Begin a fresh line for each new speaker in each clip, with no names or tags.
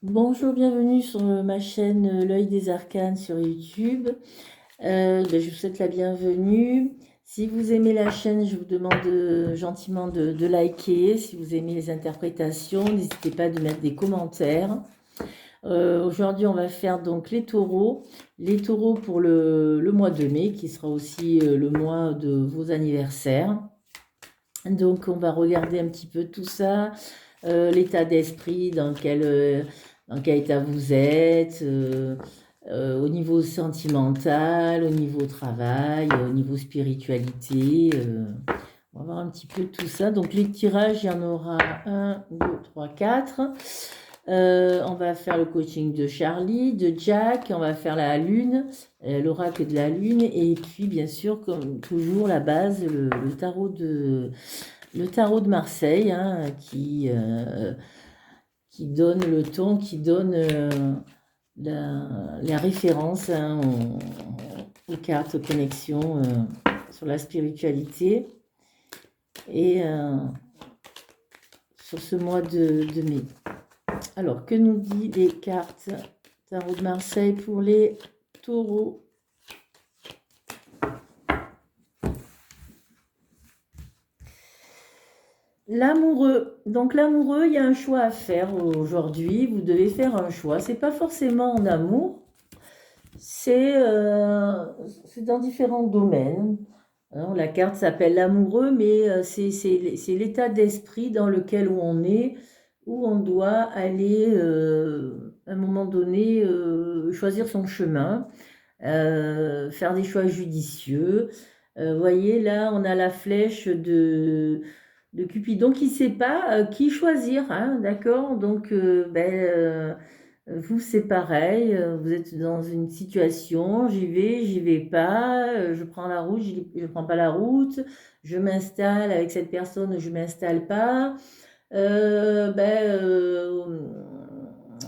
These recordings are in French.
Bonjour, bienvenue sur ma chaîne L'œil des arcanes sur YouTube. Je vous souhaite la bienvenue. Si vous aimez la chaîne, je vous demande gentiment de liker. Si vous aimez les interprétations, n'hésitez pas de mettre des commentaires. Aujourd'hui, on va faire donc les taureaux. Les taureaux pour le mois de mai, qui sera aussi le mois de vos anniversaires. Donc, on va regarder un petit peu tout ça, l'état d'esprit dans quel état vous êtes, au niveau sentimental, au niveau travail, au niveau spiritualité. On va voir un petit peu tout ça. Donc, les tirages, il y en aura un, 2, 3, 4. On va faire le coaching de Charlie, de Jack, on va faire la lune, l'oracle de la lune, et puis bien sûr, comme toujours, la base, le tarot de Marseille, hein, qui donne le ton, qui donne la référence, hein, aux cartes, aux connexions sur la spiritualité et sur ce mois de mai. Alors, que nous dit les cartes tarot de Marseille pour les taureaux? L'amoureux. Donc l'amoureux, il y a un choix à faire aujourd'hui. Vous devez faire un choix. C'est pas forcément en amour. C'est dans différents domaines. Hein, la carte s'appelle l'amoureux, mais c'est l'état d'esprit dans lequel on est, où on doit aller à un moment donné choisir son chemin, faire des choix judicieux. Vous voyez, là, on a la flèche de Cupidon qui ne sait pas qui choisir, hein, d'accord? Donc, vous, c'est pareil, vous êtes dans une situation, j'y vais pas, je prends la route, je prends pas la route, je m'installe avec cette personne, je m'installe pas. Euh, ben, euh,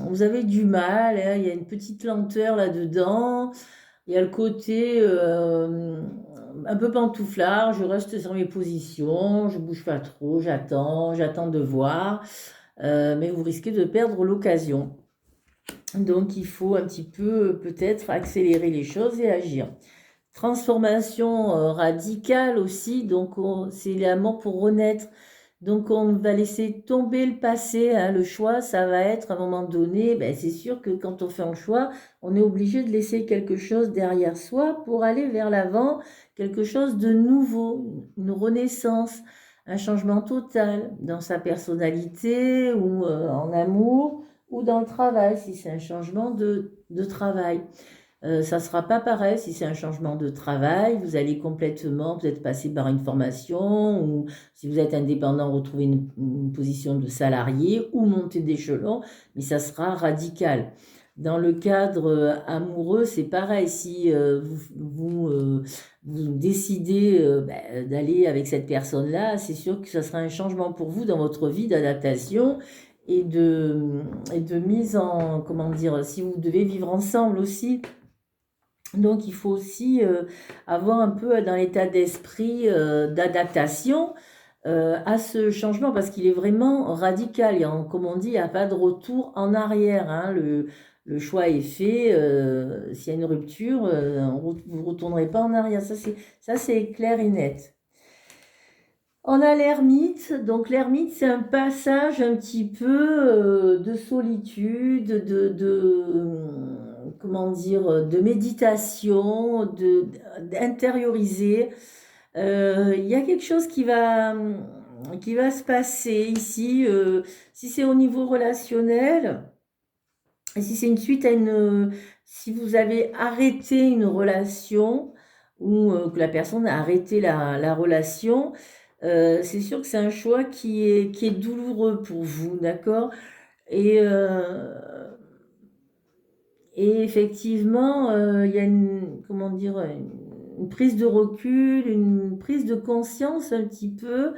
Vous avez du mal, hein, il y a une petite lenteur là-dedans, il y a le côté un peu pantouflard, je reste sur mes positions, je bouge pas trop, j'attends de voir, mais vous risquez de perdre l'occasion. Donc il faut un petit peu peut-être accélérer les choses et agir. Transformation radicale aussi, donc c'est la mort pour renaître. Donc on va laisser tomber le passé, hein. Le choix, ça va être à un moment donné, ben, c'est sûr que quand on fait un choix, on est obligé de laisser quelque chose derrière soi pour aller vers l'avant, quelque chose de nouveau, une renaissance, un changement total dans sa personnalité ou en amour ou dans le travail, si c'est un changement de travail. Ça ne sera pas pareil si c'est un changement de travail. Vous allez complètement peut-être passer par une formation ou si vous êtes indépendant, retrouver une position de salarié ou monter d'échelon, mais ça sera radical. Dans le cadre amoureux, c'est pareil. Si vous décidez d'aller avec cette personne-là, c'est sûr que ça sera un changement pour vous dans votre vie d'adaptation et et de mise en, comment dire, si vous devez vivre ensemble aussi. Donc, il faut aussi avoir un peu dans l'état d'esprit d'adaptation à ce changement parce qu'il est vraiment radical. Comme on dit, il n'y a pas de retour en arrière, hein. Le choix est fait. S'il y a une rupture, vous ne retournerez pas en arrière. Ça, c'est clair et net. On a l'ermite. Donc, l'ermite, c'est un passage un petit peu de solitude, comment dire, de méditation, d'intérioriser. Il y a quelque chose qui va se passer ici. Si c'est au niveau relationnel, et si c'est une suite à si vous avez arrêté une relation ou que la personne a arrêté la relation, c'est sûr que c'est un choix qui est douloureux pour vous, d'accord? Et, et effectivement, il y a comment dire, une prise de recul, une prise de conscience un petit peu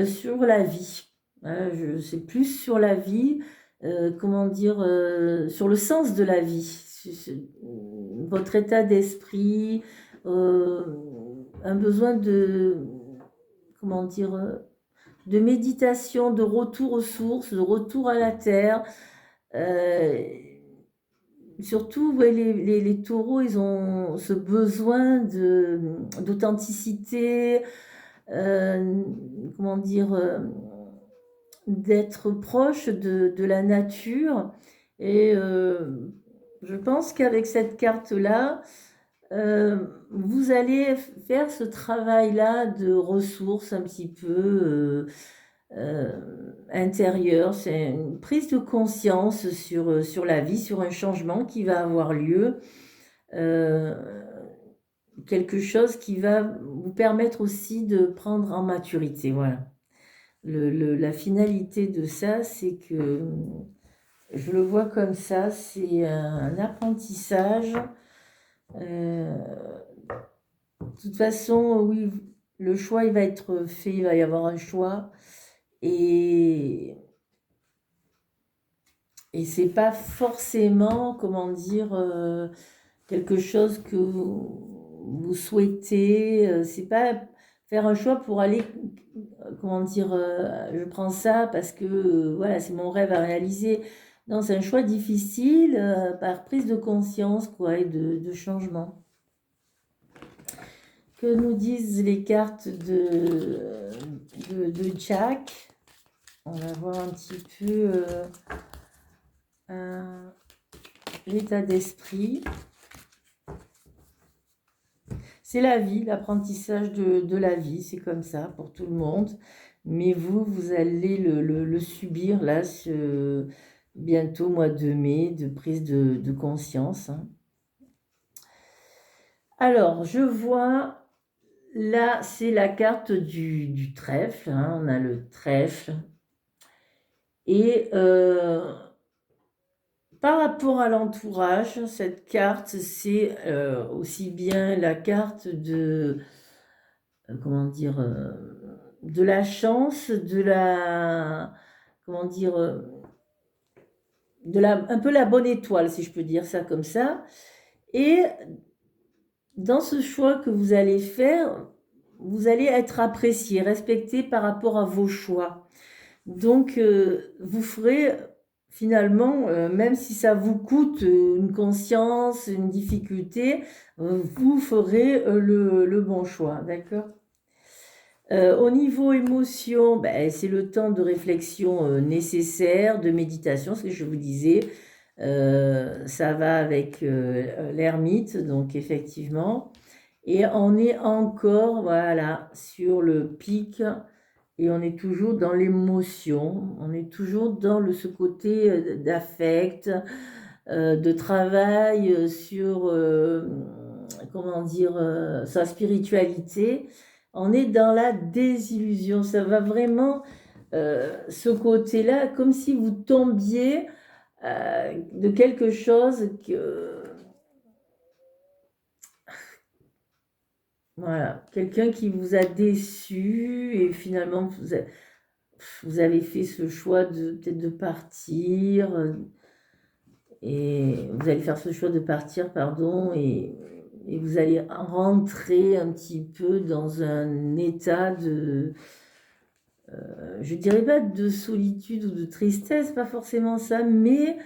sur la vie. Hein, c'est plus sur la vie, comment dire, sur le sens de la vie, votre état d'esprit, euh, un besoin comment dire, de méditation, de retour aux sources, de retour à la terre, Surtout, ouais, les taureaux, ils ont ce besoin d'authenticité, comment dire, d'être proche de la nature. Et je pense qu'avec cette carte-là, vous allez faire ce travail-là de ressources un petit peu intérieure. C'est une prise de conscience sur la vie, sur un changement qui va avoir lieu. Euh, Quelque chose qui va vous permettre aussi de prendre en maturité. Voilà. La finalité de ça, c'est que je le vois comme ça, c'est un apprentissage. De toute façon, oui, le choix, il va être fait, il va y avoir un choix. Et, et c'est pas forcément, comment dire, quelque chose que vous souhaitez. C'est pas faire un choix pour aller, comment dire, je prends ça parce que voilà, c'est mon rêve à réaliser. Non, c'est un choix difficile par prise de conscience, quoi, et de changement. Que nous disent les cartes de Jack? On va voir un petit peu l'état d'esprit. C'est la vie, l'apprentissage de la vie, c'est comme ça pour tout le monde. Mais vous allez le subir là, bientôt, mois de mai, de prise de conscience. Hein. Alors, je vois, là, c'est la carte du trèfle. Hein, on a le trèfle. Et par rapport à l'entourage, cette carte, c'est aussi bien la carte de, comment dire, de la chance, de la, comment dire, un peu la bonne étoile, si je peux dire ça comme ça. Et dans ce choix que vous allez faire, vous allez être apprécié, respecté par rapport à vos choix. Donc, vous ferez finalement, même si ça vous coûte une conscience, une difficulté, vous ferez le bon choix, d'accord? Au niveau émotion, ben, c'est le temps de réflexion nécessaire, de méditation, ce que je vous disais. Ça va avec l'ermite, donc effectivement. Et on est encore, voilà, sur le pic et on est toujours dans l'émotion, on est toujours dans ce côté d'affect, de travail sur, comment dire, sa spiritualité. On est dans la désillusion, ça va vraiment, ce côté-là, comme si vous tombiez de quelque chose que... Voilà, quelqu'un qui vous a déçu et finalement vous avez fait ce choix de peut-être de partir et vous allez faire ce choix de partir, pardon, et vous allez rentrer un petit peu dans un état de, je dirais pas de solitude ou de tristesse, pas forcément ça, mais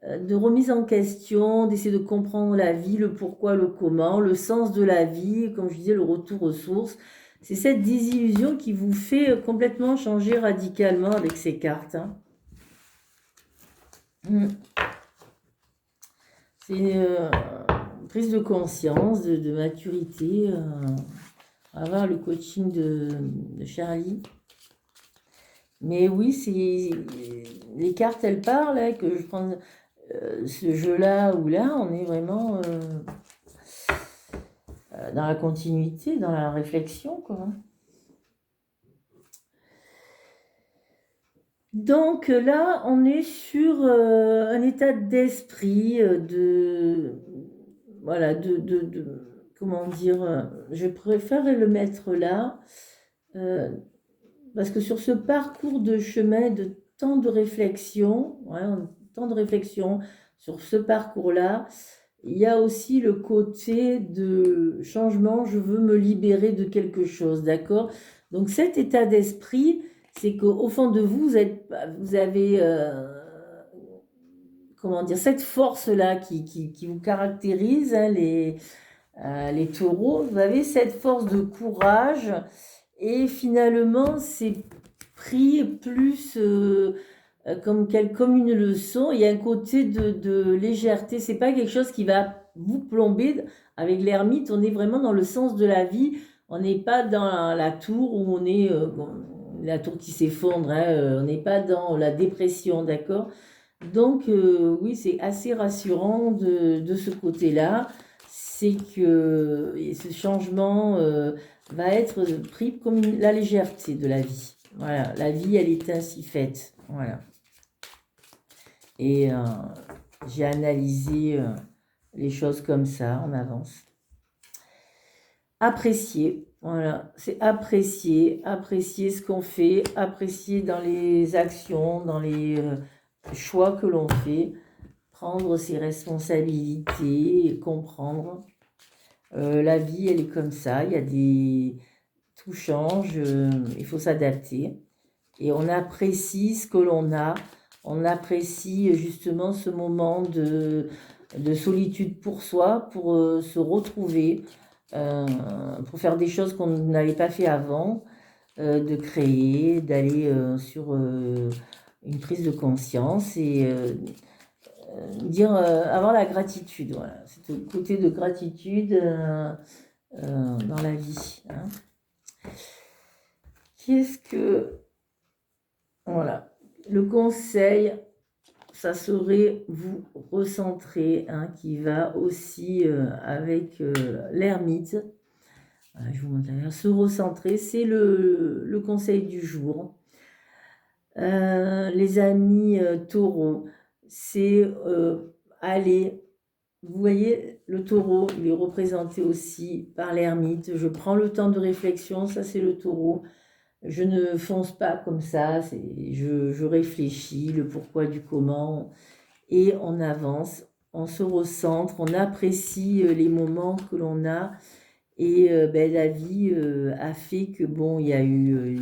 de remise en question, d'essayer de comprendre la vie, le pourquoi, le comment, le sens de la vie, comme je disais, le retour aux sources. C'est cette désillusion qui vous fait complètement changer radicalement avec ces cartes. Hein. C'est une prise de conscience, de maturité. On va voir le coaching de Charlie. Mais oui, les cartes, elles parlent, hein, que je prends ce jeu-là ou là, on est vraiment dans la continuité, dans la réflexion, quoi. Donc là, on est sur un état d'esprit voilà, comment dire, je préfère le mettre là, parce que sur ce parcours de chemin, de temps de réflexion, ouais, temps de réflexion sur ce parcours-là, il y a aussi le côté de changement, je veux me libérer de quelque chose, d'accord? Donc cet état d'esprit, c'est qu'au fond de vous, vous avez comment dire, cette force-là qui vous caractérise, hein, les taureaux, vous avez cette force de courage et finalement c'est pris plus comme une leçon. Il y a un côté de légèreté, c'est pas quelque chose qui va vous plomber. Avec l'ermite, on est vraiment dans le sens de la vie, on n'est pas dans la tour où on est la tour qui s'effondre, hein, on n'est pas dans la dépression, d'accord? Donc oui, c'est assez rassurant de ce côté-là. C'est que ce changement va être pris comme la légèreté de la vie. Voilà, la vie, elle est ainsi faite. Voilà. Et j'ai analysé les choses comme ça en avance. Apprécier, voilà, c'est apprécier ce qu'on fait, apprécier dans les actions, dans les choix que l'on fait, prendre ses responsabilités et comprendre. La vie, elle est comme ça, tout change, il faut s'adapter. Et on apprécie ce que l'on a, on apprécie justement ce moment de solitude pour soi, pour se retrouver, pour faire des choses qu'on n'avait pas fait avant, de créer, d'aller sur une prise de conscience et avoir la gratitude. Voilà, c'est le côté de gratitude dans la vie. Hein. Qu'est-ce que... Voilà, le conseil, ça serait vous recentrer, hein, qui va aussi avec l'ermite. Voilà, je vous montre là, se recentrer, c'est le conseil du jour. Les amis taureaux, c'est aller, vous voyez, le taureau, il est représenté aussi par l'ermite. Je prends le temps de réflexion, ça c'est le taureau. Je ne fonce pas comme ça, je réfléchis, le pourquoi du comment, et on avance, on se recentre, on apprécie les moments que l'on a, et la vie a fait que, bon, il y a eu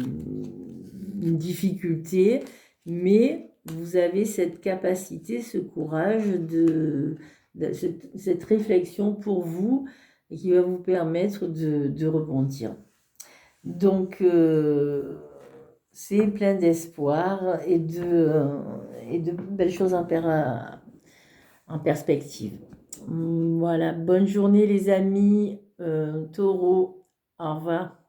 une difficulté, mais vous avez cette capacité, ce courage, cette réflexion pour vous, et qui va vous permettre de rebondir. Donc, c'est plein d'espoir et de belles choses en perspective. Voilà, bonne journée les amis, taureaux, au revoir.